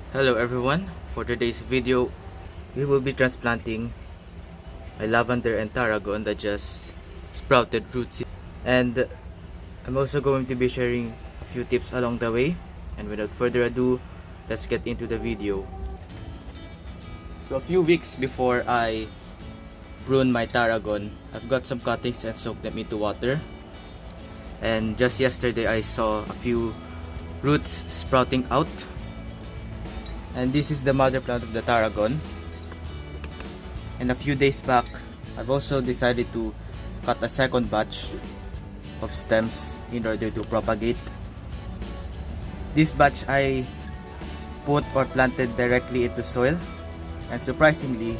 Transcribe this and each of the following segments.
Hello everyone, for today's video we will be transplanting a lavender and tarragon that just sprouted roots, and I'm also going to be sharing a few tips along the way. And without further ado, let's get into the video. So a few weeks before I prune my tarragon, I've got some cuttings and soaked them into water, and just yesterday I saw a few roots sprouting out. And this is the mother plant of the tarragon. And a few days back, I've also decided to cut a second batch of stems in order to propagate. This batch I put or planted directly into soil, and surprisingly,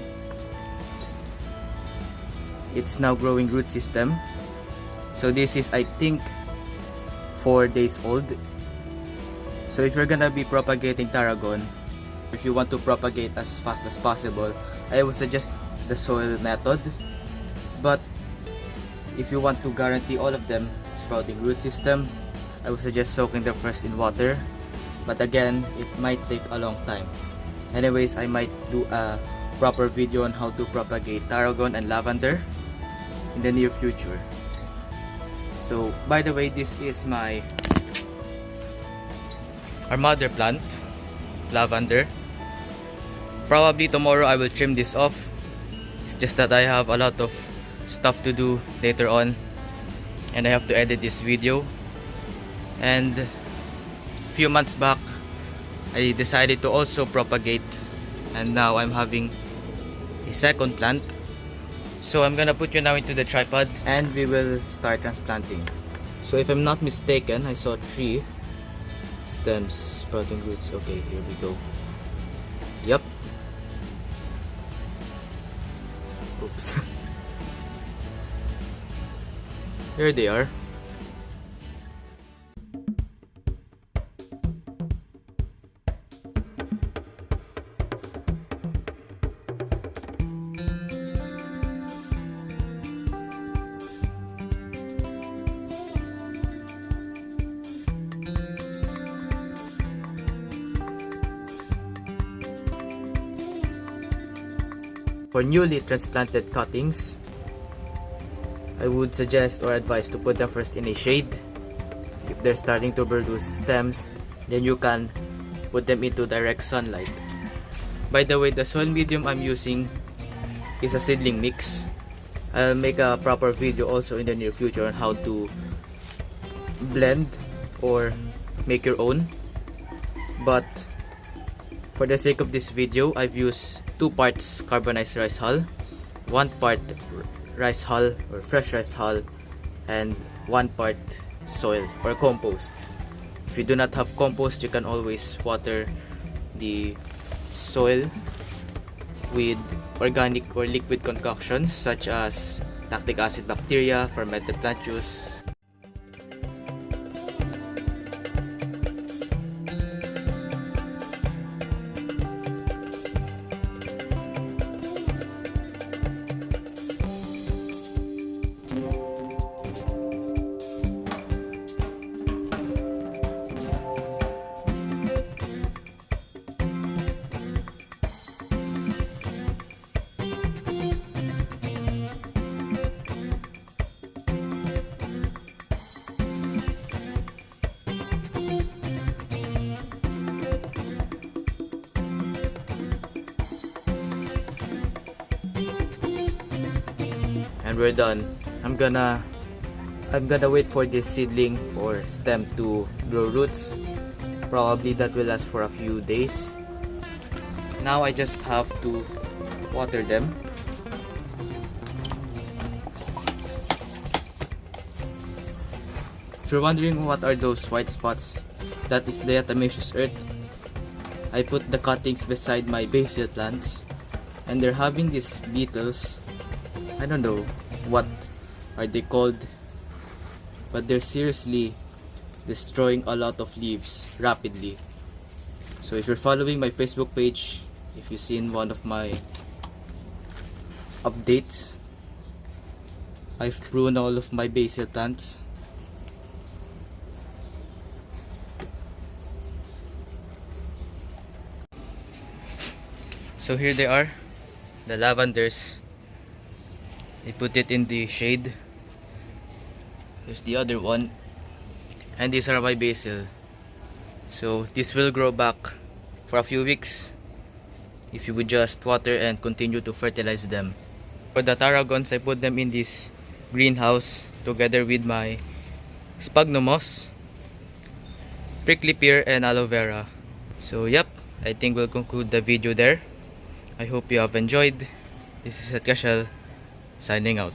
it's now growing root system. So this is, I think, 4 days old. So if you're gonna be propagating tarragon, if you want to propagate as fast as possible, I would suggest the soil method. But if you want to guarantee all of them sprouting root system, I would suggest soaking them first in water. But again, it might take a long time. Anyways, I might do a proper video on how to propagate tarragon and lavender in the near future. So, by the way, this is our mother plant, lavender. Probably tomorrow I will trim this off. It's just that I have a lot of stuff to do later on, and I have to edit this video. And a few months back, I decided to also propagate, and now I'm having a second plant. So I'm gonna put you now into the tripod and we will start transplanting. So if I'm not mistaken, I saw 3 stems sprouting roots. Okay, here we go. Yep. Oops. Here they are. For newly transplanted cuttings, I would suggest or advise to put them first in a shade. If they're starting to produce stems, then you can put them into direct sunlight. By the way, the soil medium I'm using is a seedling mix. I'll make a proper video also in the near future on how to blend or make your own. But for the sake of this video, I've used 2 parts carbonized rice hull, 1 part rice hull or fresh rice hull, and 1 part soil or compost. If you do not have compost, you can always water the soil with organic or liquid concoctions such as lactic acid bacteria, fermented plant juice. And we're done. I'm gonna wait for this seedling or stem to grow roots. Probably that will last for a few days. Now I just have to water them. If you're wondering what are those white spots, that is diatomaceous earth. I put the cuttings beside my basil plants, and they're having these beetles. I don't know what are they called, but they're seriously destroying a lot of leaves rapidly. So if you're following my Facebook page, if you've seen one of my updates, I've pruned all of my basil plants. So here they are, the lavenders. I put it in the shade. There's the other one, and these are my basil. So this will grow back for a few weeks if you would just water and continue to fertilize them. For the tarragons, I put them in this greenhouse together with my sphagnum moss, prickly pear, and aloe vera. So yep, I think we'll conclude the video there. I hope you have enjoyed. This is At Kashal signing out.